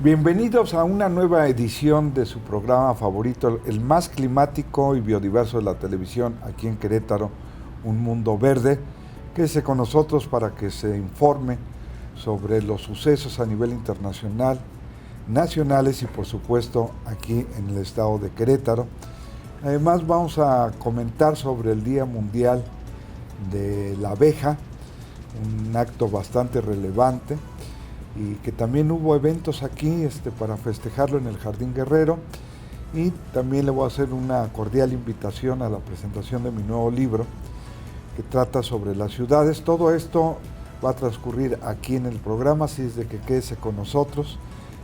Bienvenidos a una nueva edición de su programa favorito, el más climático y biodiverso de la televisión aquí en Querétaro, Un Mundo Verde. Quédese con nosotros para que se informe sobre los sucesos a nivel internacional, nacionales y por supuesto aquí en el estado de Querétaro. Además vamos a comentar sobre el Día Mundial de la Abeja, un acto bastante relevante, y que también hubo eventos aquí para festejarlo en el Jardín Guerrero, y también le voy a hacer una cordial invitación a la presentación de mi nuevo libro que trata sobre las ciudades. Todo esto va a transcurrir aquí en el programa, así es de que quédese con nosotros.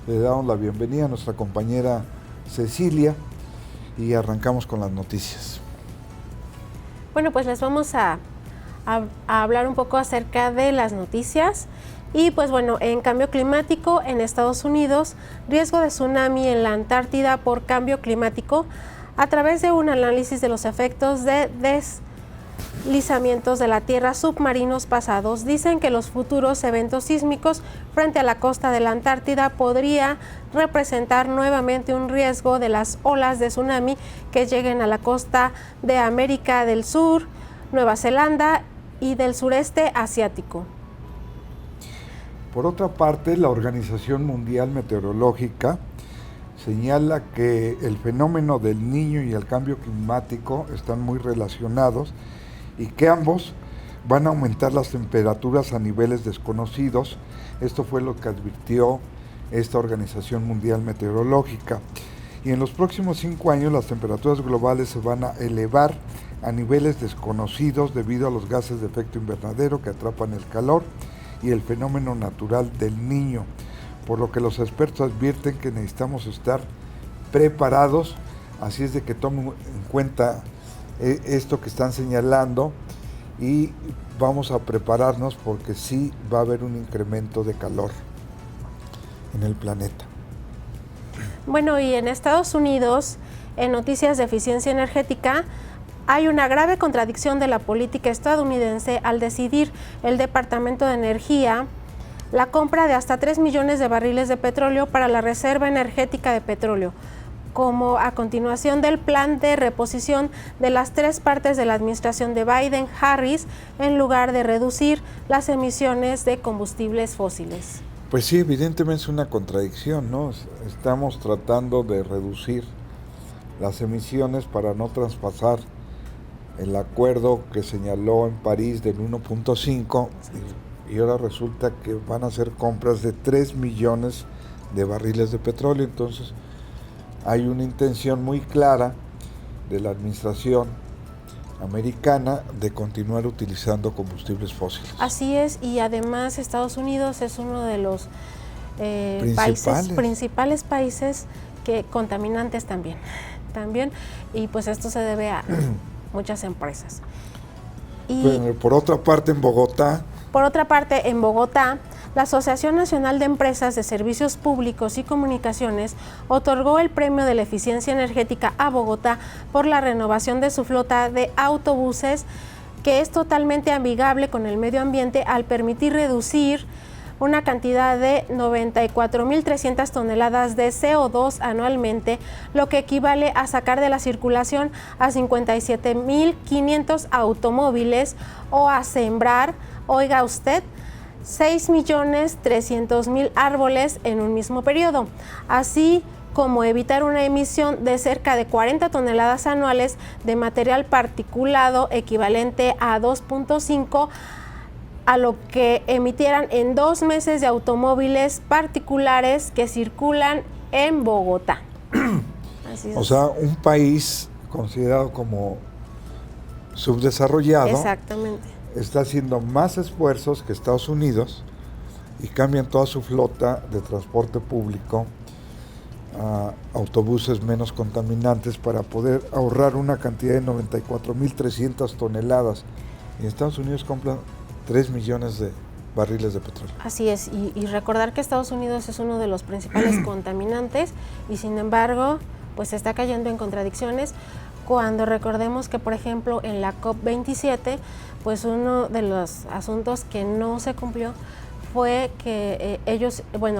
Le damos la bienvenida a nuestra compañera Cecilia y arrancamos con las noticias. Bueno, pues les vamos a hablar un poco acerca de las noticias. Y pues bueno, en cambio climático en Estados Unidos, riesgo de tsunami en la Antártida por cambio climático a través de un análisis de los efectos de deslizamientos de la Tierra submarinos pasados. Dicen que los futuros eventos sísmicos frente a la costa de la Antártida podría representar nuevamente un riesgo de las olas de tsunami que lleguen a la costa de América del Sur, Nueva Zelanda y del sureste asiático. Por otra parte, la Organización Mundial Meteorológica señala que el fenómeno del Niño y el cambio climático están muy relacionados y que ambos van a aumentar las temperaturas a niveles desconocidos. Esto fue lo que advirtió esta Organización Mundial Meteorológica. Y en los próximos 5 años las temperaturas globales se van a elevar a niveles desconocidos debido a los gases de efecto invernadero que atrapan el calor y el fenómeno natural del Niño, por lo que los expertos advierten que necesitamos estar preparados. Así es de que tomen en cuenta esto que están señalando y vamos a prepararnos porque sí va a haber un incremento de calor en el planeta. Bueno, y en Estados Unidos, en noticias de eficiencia energética, hay una grave contradicción de la política estadounidense al decidir el Departamento de Energía la compra de hasta 3 millones de barriles de petróleo para la Reserva Energética de Petróleo, como a continuación del plan de reposición de las 3 partes de la administración de Biden-Harris, en lugar de reducir las emisiones de combustibles fósiles. Pues sí, evidentemente es una contradicción, ¿no? Estamos tratando de reducir las emisiones para no traspasar el acuerdo que señaló en París del 1.5 y ahora resulta que van a hacer compras de 3 millones de barriles de petróleo. Entonces hay una intención muy clara de la administración americana de continuar utilizando combustibles fósiles. Así es, y además Estados Unidos es uno de los principales países que contaminantes también, y pues esto se debe a muchas empresas. Pero por otra parte, en Bogotá, la Asociación Nacional de Empresas de Servicios Públicos y Comunicaciones otorgó el Premio de la Eficiencia Energética a Bogotá por la renovación de su flota de autobuses, que es totalmente amigable con el medio ambiente al permitir reducir una cantidad de 94.300 toneladas de CO2 anualmente, lo que equivale a sacar de la circulación a 57.500 automóviles o a sembrar, oiga usted, 6.300.000 árboles en un mismo periodo, así como evitar una emisión de cerca de 40 toneladas anuales de material particulado equivalente a 2.5 a lo que emitieran en 2 meses de automóviles particulares que circulan en Bogotá. Así es. O sea, un país considerado como subdesarrollado. Exactamente. Está haciendo más esfuerzos que Estados Unidos y cambian toda su flota de transporte público a autobuses menos contaminantes para poder ahorrar una cantidad de 94.300 toneladas. Y Estados Unidos compra 3 millones de barriles de petróleo. Así es, y recordar que Estados Unidos es uno de los principales contaminantes y sin embargo, pues está cayendo en contradicciones cuando recordemos que, por ejemplo, en la COP27, pues uno de los asuntos que no se cumplió fue que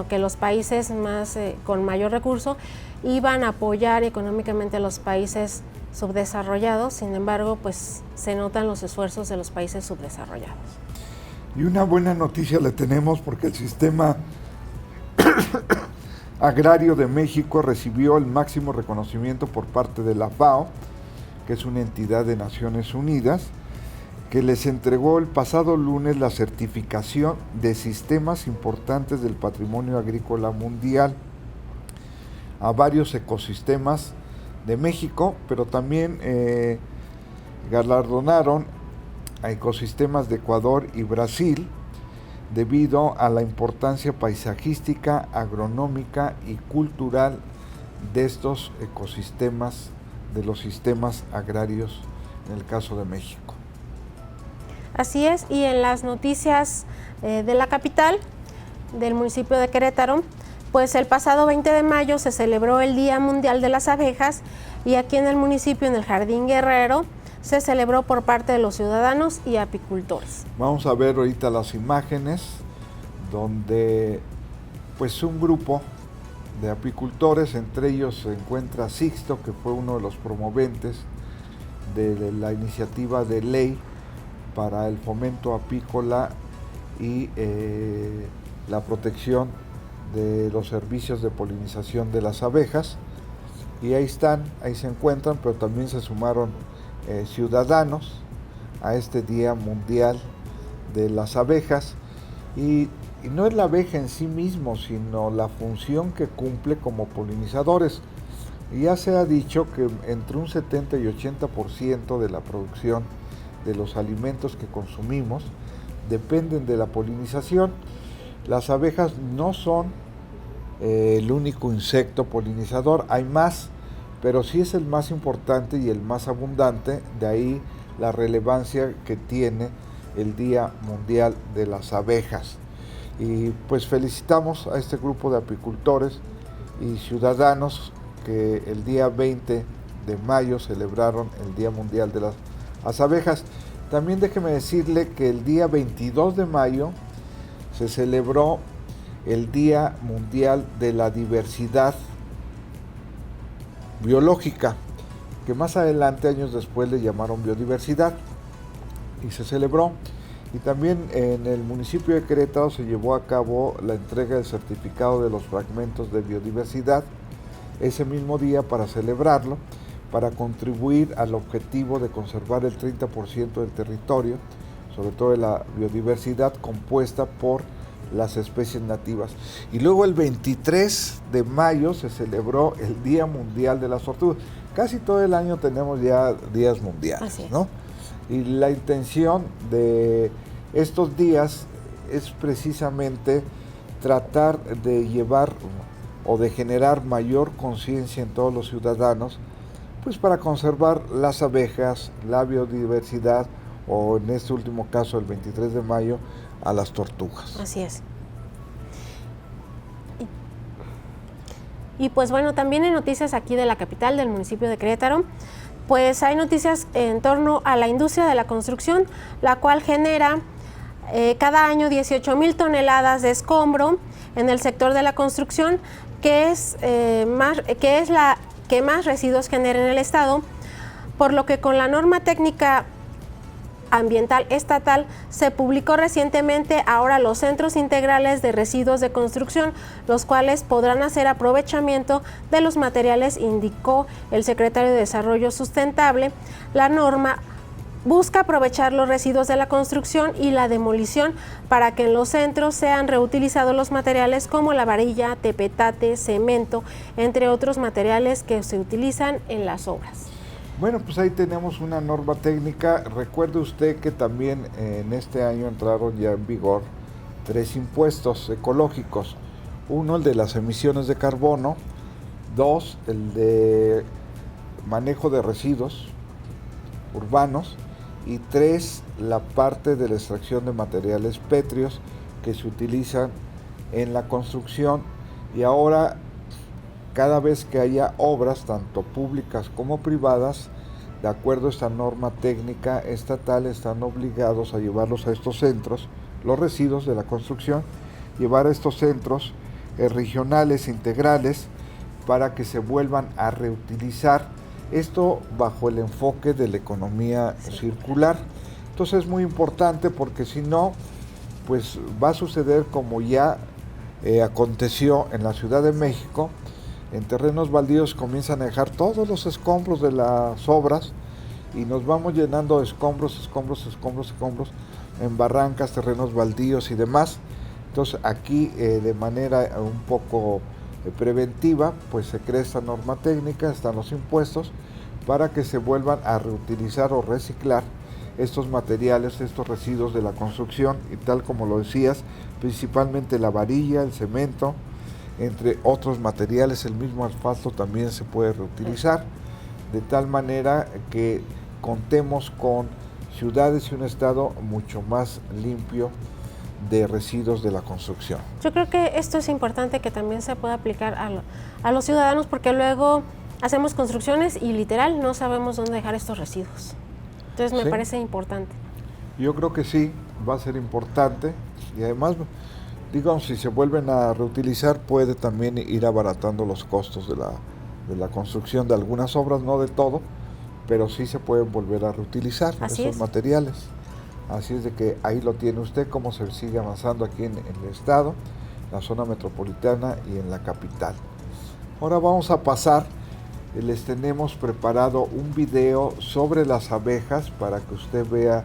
que los países más con mayor recurso iban a apoyar económicamente a los países subdesarrollados. Sin embargo, pues se notan los esfuerzos de los países subdesarrollados. Y una buena noticia le tenemos porque el sistema agrario de México recibió el máximo reconocimiento por parte de la FAO, que es una entidad de Naciones Unidas, que les entregó el pasado lunes la certificación de sistemas importantes del patrimonio agrícola mundial a varios ecosistemas de México, pero también galardonaron a ecosistemas de Ecuador y Brasil debido a la importancia paisajística, agronómica y cultural de estos ecosistemas, de los sistemas agrarios en el caso de México. Así es, y en las noticias de la capital, del municipio de Querétaro, pues el pasado 20 de mayo se celebró el Día Mundial de las Abejas y aquí en el municipio, en el Jardín Guerrero, se celebró por parte de los ciudadanos y apicultores. Vamos a ver ahorita las imágenes donde pues un grupo de apicultores, entre ellos se encuentra Sixto, que fue uno de los promoventes de la iniciativa de ley para el fomento apícola y la protección de los servicios de polinización de las abejas. Y ahí están, ahí se encuentran, pero también se sumaron ciudadanos a este Día Mundial de las Abejas. Y no es la abeja en sí mismo, sino la función que cumple como polinizadores. Y ya se ha dicho que entre un 70 y 80% de la producción de los alimentos que consumimos dependen de la polinización. Las abejas no son el único insecto polinizador, hay más, pero sí es el más importante y el más abundante, de ahí la relevancia que tiene el Día Mundial de las Abejas. Y pues felicitamos a este grupo de apicultores y ciudadanos que el día 20 de mayo celebraron el Día Mundial de las Abejas. También déjeme decirle que el día 22 de mayo se celebró el Día Mundial de la Diversidad Biológica, que más adelante, años después, le llamaron biodiversidad, y se celebró. Y también en el municipio de Querétaro se llevó a cabo la entrega del certificado de los fragmentos de biodiversidad ese mismo día para celebrarlo, para contribuir al objetivo de conservar el 30% del territorio, sobre todo de la biodiversidad compuesta por las especies nativas. Y luego el 23 de mayo se celebró el Día Mundial de las Tortugas. Casi todo el año tenemos ya días mundiales, ¿no? Y la intención de estos días es precisamente tratar de llevar o de generar mayor conciencia en todos los ciudadanos, pues para conservar las abejas, la biodiversidad, o en este último caso, el 23 de mayo, a las tortugas. Así es. Y pues bueno, también hay noticias aquí de la capital, del municipio de Querétaro. Pues hay noticias en torno a la industria de la construcción, la cual genera cada año 18,000 toneladas de escombro en el sector de la construcción, que es la que más residuos genera en el estado, por lo que con la norma técnica ambiental estatal se publicó recientemente ahora los centros integrales de residuos de construcción, los cuales podrán hacer aprovechamiento de los materiales, indicó el secretario de Desarrollo Sustentable. La norma busca aprovechar los residuos de la construcción y la demolición para que en los centros sean reutilizados los materiales como la varilla, tepetate, cemento, entre otros materiales que se utilizan en las obras. Bueno, pues ahí tenemos una norma técnica. Recuerde usted que también en este año entraron ya en vigor 3 impuestos ecológicos. Uno, el de las emisiones de carbono. 2, el de manejo de residuos urbanos. Y 3, la parte de la extracción de materiales pétreos que se utilizan en la construcción. Y ahora, cada vez que haya obras, tanto públicas como privadas, de acuerdo a esta norma técnica estatal, están obligados a llevarlos a estos centros, los residuos de la construcción, llevar a estos centros regionales integrales para que se vuelvan a reutilizar, esto bajo el enfoque de la economía circular. Entonces es muy importante porque si no, pues va a suceder como ya aconteció en la Ciudad de México. En terrenos baldíos comienzan a dejar todos los escombros de las obras y nos vamos llenando de escombros en barrancas, terrenos baldíos y demás. Entonces aquí de manera un poco preventiva, pues se crea esta norma técnica, están los impuestos para que se vuelvan a reutilizar o reciclar estos materiales, estos residuos de la construcción, y tal como lo decías, principalmente la varilla, el cemento, entre otros materiales. El mismo asfalto también se puede reutilizar, de tal manera que contemos con ciudades y un estado mucho más limpio de residuos de la construcción. Yo creo que esto es importante que también se pueda aplicar a los ciudadanos, porque luego hacemos construcciones y literal no sabemos dónde dejar estos residuos. Entonces me parece importante. Yo creo que sí, va a ser importante, y además, digamos, si se vuelven a reutilizar puede también ir abaratando los costos de la construcción de algunas obras, no de todo, pero sí se pueden volver a reutilizar esos materiales. Así es de que ahí lo tiene usted, cómo se sigue avanzando aquí en el estado, la zona metropolitana y en la capital. Ahora vamos a pasar, les tenemos preparado un video sobre las abejas para que usted vea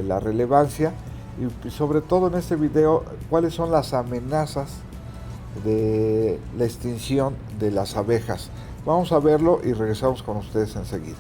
la relevancia y sobre todo en este video cuáles son las amenazas de la extinción de las abejas. Vamos a verlo y regresamos con ustedes enseguida.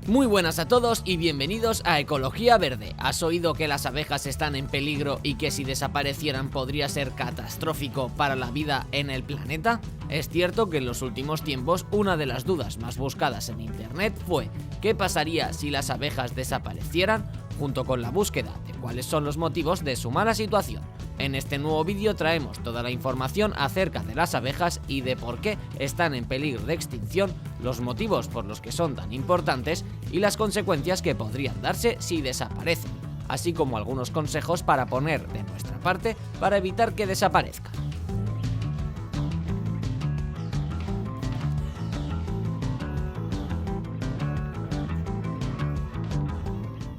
Muy buenas a todos y bienvenidos a Ecología Verde. ¿Has oído que las abejas están en peligro y que si desaparecieran podría ser catastrófico para la vida en el planeta? Es cierto que en los últimos tiempos una de las dudas más buscadas en internet fue ¿qué pasaría si las abejas desaparecieran? Junto con la búsqueda de cuáles son los motivos de su mala situación. En este nuevo vídeo traemos toda la información acerca de las abejas y de por qué están en peligro de extinción, los motivos por los que son tan importantes y las consecuencias que podrían darse si desaparecen, así como algunos consejos para poner de nuestra parte para evitar que desaparezcan.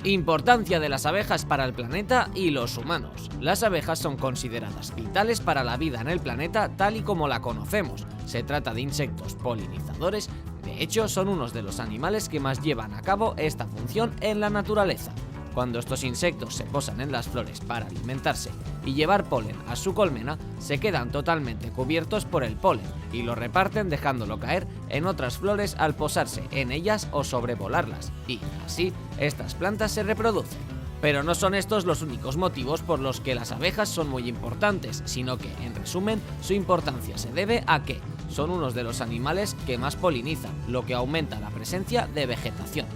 Importancia de las abejas para el planeta y los humanos. Las abejas son consideradas vitales para la vida en el planeta tal y como la conocemos. Se trata de insectos polinizadores, de hecho son unos de los animales que más llevan a cabo esta función en la naturaleza. Cuando estos insectos se posan en las flores para alimentarse y llevar polen a su colmena, se quedan totalmente cubiertos por el polen y lo reparten dejándolo caer en otras flores al posarse en ellas o sobrevolarlas, y así estas plantas se reproducen. Pero no son estos los únicos motivos por los que las abejas son muy importantes, sino que, en resumen, su importancia se debe a que son unos de los animales que más polinizan, lo que aumenta la presencia de vegetación.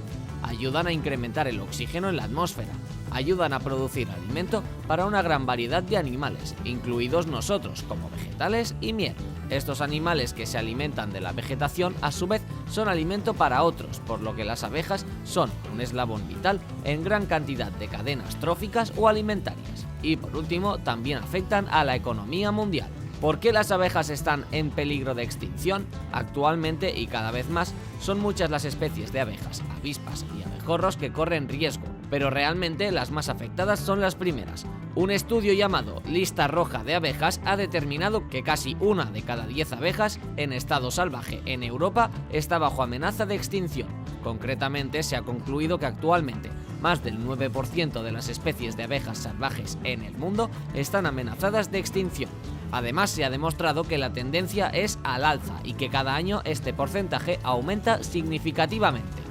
Ayudan a incrementar el oxígeno en la atmósfera, ayudan a producir alimento para una gran variedad de animales, incluidos nosotros como vegetales y miel. Estos animales que se alimentan de la vegetación a su vez son alimento para otros, por lo que las abejas son un eslabón vital en gran cantidad de cadenas tróficas o alimentarias. Y por último, también afectan a la economía mundial. ¿Por qué las abejas están en peligro de extinción? Actualmente y cada vez más son muchas las especies de abejas, avispas y abejorros que corren riesgo, pero realmente las más afectadas son las primeras. Un estudio llamado Lista Roja de Abejas ha determinado que casi 1 de cada 10 abejas en estado salvaje en Europa está bajo amenaza de extinción. Concretamente, se ha concluido que actualmente más del 9% de las especies de abejas salvajes en el mundo están amenazadas de extinción. Además, se ha demostrado que la tendencia es al alza y que cada año este porcentaje aumenta significativamente.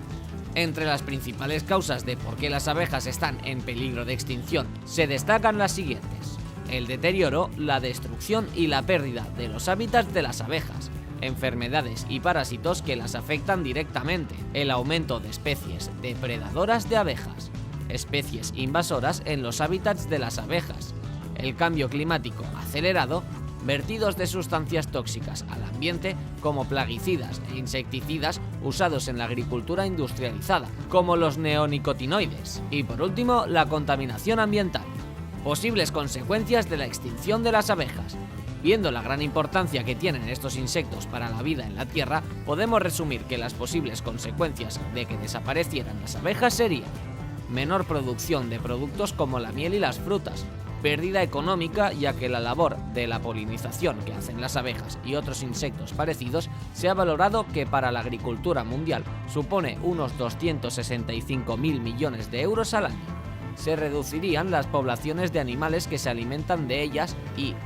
Entre las principales causas de por qué las abejas están en peligro de extinción se destacan las siguientes: el deterioro, la destrucción y la pérdida de los hábitats de las abejas, enfermedades y parásitos que las afectan directamente, el aumento de especies depredadoras de abejas, especies invasoras en los hábitats de las abejas, el cambio climático acelerado, vertidos de sustancias tóxicas al ambiente como plaguicidas e insecticidas usados en la agricultura industrializada, como los neonicotinoides, y por último, la contaminación ambiental. Posibles consecuencias de la extinción de las abejas. Viendo la gran importancia que tienen estos insectos para la vida en la Tierra, podemos resumir que las posibles consecuencias de que desaparecieran las abejas serían: menor producción de productos como la miel y las frutas, pérdida económica ya que la labor de la polinización que hacen las abejas y otros insectos parecidos se ha valorado que para la agricultura mundial supone unos 265.000 millones de euros al año. Se reducirían las poblaciones de animales que se alimentan de ellas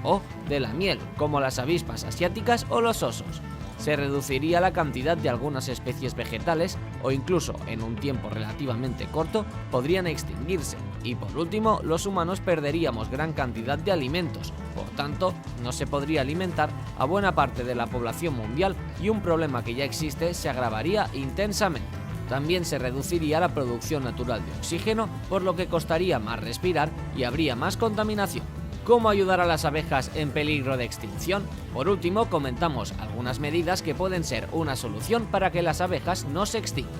o de la miel, como las avispas asiáticas o los osos. Se reduciría la cantidad de algunas especies vegetales o incluso, en un tiempo relativamente corto, podrían extinguirse. Y por último, los humanos perderíamos gran cantidad de alimentos, por tanto, no se podría alimentar a buena parte de la población mundial y un problema que ya existe se agravaría intensamente. También se reduciría la producción natural de oxígeno, por lo que costaría más respirar y habría más contaminación. ¿Cómo ayudar a las abejas en peligro de extinción? Por último, comentamos algunas medidas que pueden ser una solución para que las abejas no se extingan.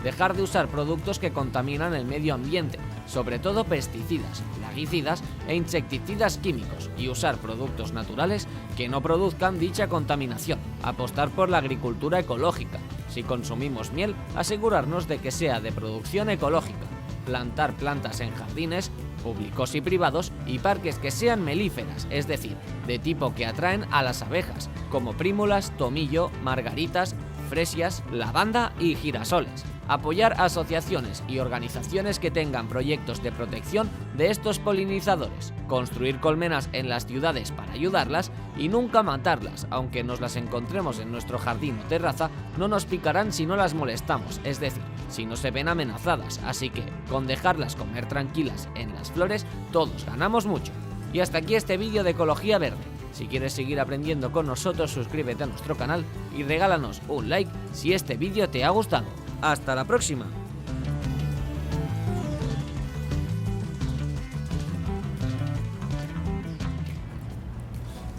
Dejar de usar productos que contaminan el medio ambiente, sobre todo pesticidas, plaguicidas e insecticidas químicos, y usar productos naturales que no produzcan dicha contaminación. Apostar por la agricultura ecológica. Si consumimos miel, asegurarnos de que sea de producción ecológica. Plantar plantas en jardines públicos y privados y parques que sean melíferas, es decir, de tipo que atraen a las abejas, como prímulas, tomillo, margaritas, fresias, lavanda y girasoles. Apoyar asociaciones y organizaciones que tengan proyectos de protección de estos polinizadores. Construir colmenas en las ciudades para ayudarlas y nunca matarlas, aunque nos las encontremos en nuestro jardín o terraza, no nos picarán si no las molestamos, es decir, si no se ven amenazadas, así que con dejarlas comer tranquilas en las flores, todos ganamos mucho. Y hasta aquí este vídeo de Ecología Verde. Si quieres seguir aprendiendo con nosotros, suscríbete a nuestro canal y regálanos un like si este vídeo te ha gustado. ¡Hasta la próxima!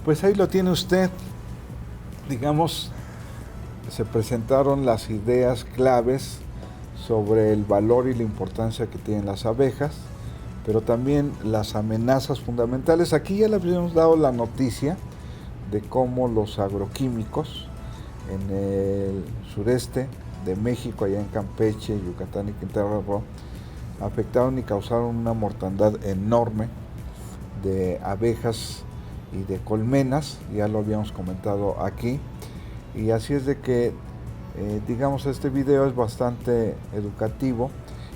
Pues ahí lo tiene usted. Digamos, se presentaron las ideas claves sobre el valor y la importancia que tienen las abejas, pero también las amenazas fundamentales. Aquí ya le habíamos dado la noticia de cómo los agroquímicos en el sureste de México, allá en Campeche, Yucatán y Quintana Roo, afectaron y causaron una mortandad enorme de abejas y de colmenas, ya lo habíamos comentado aquí, y así es de que digamos, este video es bastante educativo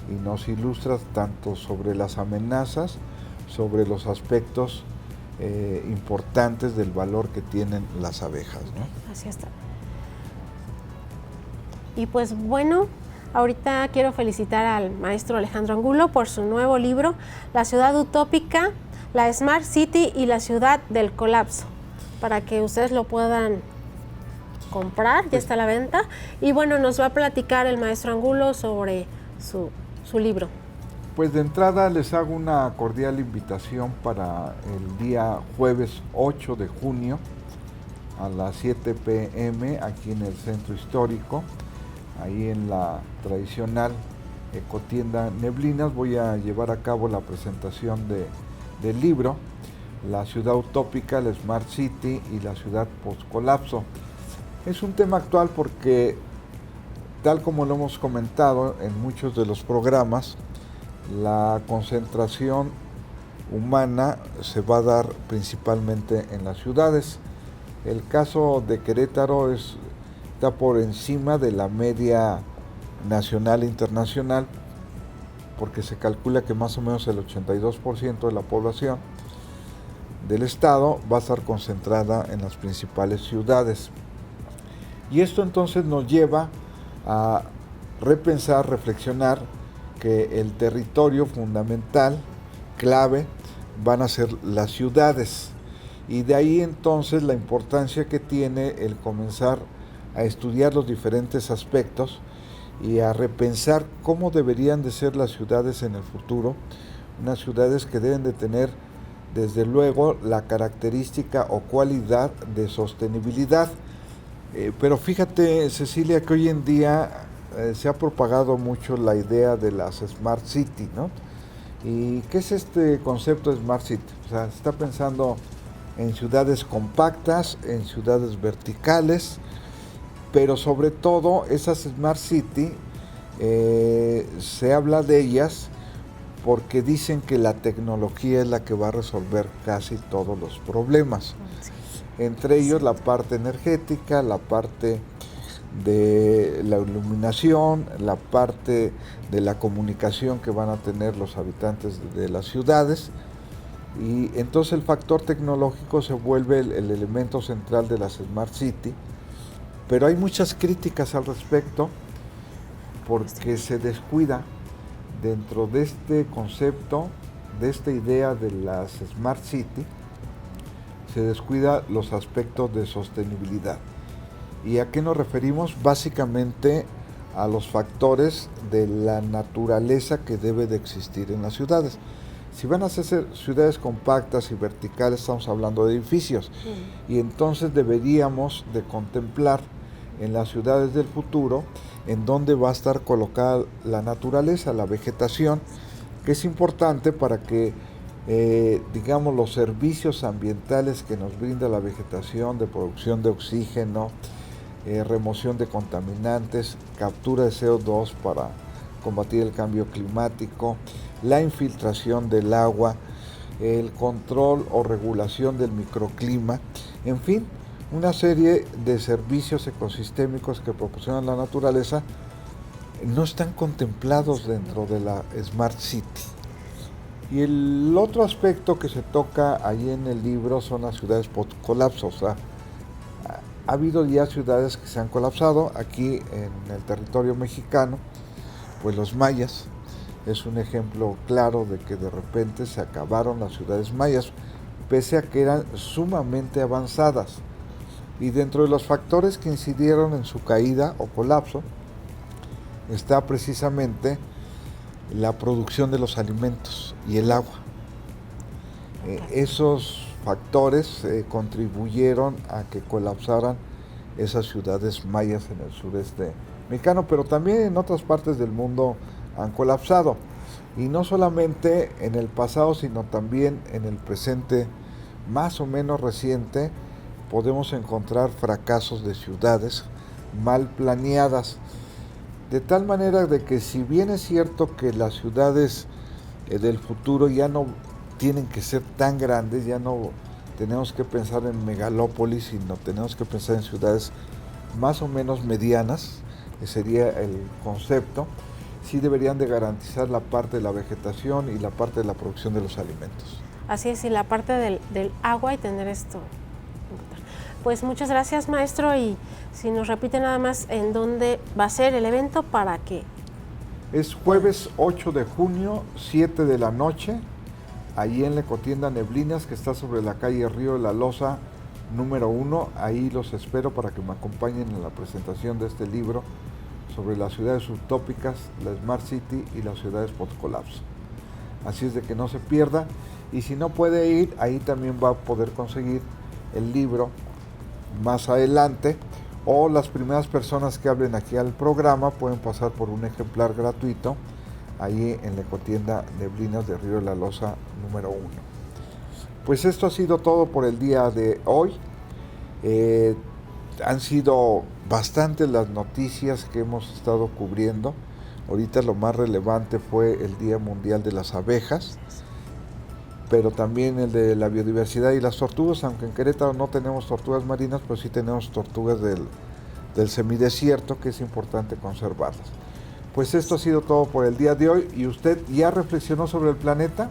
y nos ilustra tanto sobre las amenazas, sobre los aspectos importantes del valor que tienen las abejas, ¿no? Así está. Y pues bueno, ahorita quiero felicitar al maestro Alejandro Angulo por su nuevo libro, La ciudad utópica, la Smart City y la ciudad del colapso, para que ustedes lo puedan comprar, ya está a la venta. Y bueno, nos va a platicar el maestro Angulo sobre su libro. Pues de entrada les hago una cordial invitación para el día jueves 8 de junio a las 7 p.m. aquí en el Centro Histórico, ahí en la tradicional ecotienda Neblinas. Voy a llevar a cabo la presentación del libro, La ciudad utópica, la Smart City y la ciudad post-colapso. Es un tema actual porque, tal como lo hemos comentado en muchos de los programas, la concentración humana se va a dar principalmente en las ciudades. El caso de Querétaro está por encima de la media nacional e internacional, porque se calcula que más o menos el 82% de la población del estado va a estar concentrada en las principales ciudades. Y esto entonces nos lleva a repensar, reflexionar que el territorio fundamental, clave, van a ser las ciudades. Y de ahí entonces la importancia que tiene el comenzar a estudiar los diferentes aspectos y a repensar cómo deberían de ser las ciudades en el futuro, unas ciudades que deben de tener desde luego la característica o cualidad de sostenibilidad. Pero fíjate, Cecilia, que hoy en día se ha propagado mucho la idea de las Smart City, ¿no? ¿Y qué es este concepto de Smart City? O sea, se está pensando en ciudades compactas, en ciudades verticales, pero sobre todo esas Smart City se habla de ellas porque dicen que la tecnología es la que va a resolver casi todos los problemas. Entre ellos la parte energética, la parte de la iluminación, la parte de la comunicación que van a tener los habitantes de las ciudades, y entonces el factor tecnológico se vuelve el elemento central de las Smart City, pero hay muchas críticas al respecto porque se descuida dentro de este concepto, de esta idea de las Smart City, se descuida los aspectos de sostenibilidad. ¿Y a qué nos referimos? Básicamente a los factores de la naturaleza que debe de existir en las ciudades. Si van a ser ciudades compactas y verticales, estamos hablando de edificios. Y entonces deberíamos de contemplar en las ciudades del futuro en dónde va a estar colocada la naturaleza, la vegetación, que es importante para que digamos, los servicios ambientales que nos brinda la vegetación, de producción de oxígeno, remoción de contaminantes, captura de CO2 para combatir el cambio climático, la infiltración del agua, el control o regulación del microclima, en fin, una serie de servicios ecosistémicos que proporciona la naturaleza no están contemplados dentro de la Smart City. Y el otro aspecto que se toca ahí en el libro son las ciudades post-colapso. O sea, ha habido ya ciudades que se han colapsado. Aquí en el territorio mexicano, pues los mayas es un ejemplo claro de que de repente se acabaron las ciudades mayas, pese a que eran sumamente avanzadas. Y dentro de los factores que incidieron en su caída o colapso está precisamente la producción de los alimentos y el agua. Esos factores contribuyeron a que colapsaran esas ciudades mayas en el sureste mexicano, pero también en otras partes del mundo han colapsado. Y no solamente en el pasado, sino también en el presente más o menos reciente, podemos encontrar fracasos de ciudades mal planeadas, de tal manera de que si bien es cierto que las ciudades del futuro ya no tienen que ser tan grandes, ya no tenemos que pensar en megalópolis, sino tenemos que pensar en ciudades más o menos medianas, que sería el concepto, sí deberían de garantizar la parte de la vegetación y la parte de la producción de los alimentos. Así es, y la parte del agua y tener esto. Pues muchas gracias, maestro, y si nos repite nada más en dónde va a ser el evento para que... Es jueves 8 de junio, 7 de la noche, ahí en la Ecotienda Neblinas, que está sobre la calle Río de la Loza, número 1. Ahí los espero para que me acompañen en la presentación de este libro sobre las ciudades utópicas, la Smart City y las ciudades post-colapso. Así es de que no se pierda, y si no puede ir, ahí también va a poder conseguir el libro más adelante, o las primeras personas que hablen aquí al programa pueden pasar por un ejemplar gratuito ahí en la Ecotienda Neblinas de Río de la Loza número 1. Pues esto ha sido todo por el día de hoy. Han sido bastantes las noticias que hemos estado cubriendo. Ahorita lo más relevante fue el Día Mundial de las Abejas, pero también el de la biodiversidad y las tortugas, aunque en Querétaro no tenemos tortugas marinas, pero sí tenemos tortugas del semidesierto, que es importante conservarlas. Pues esto ha sido todo por el día de hoy. ¿Y usted ya reflexionó sobre el planeta?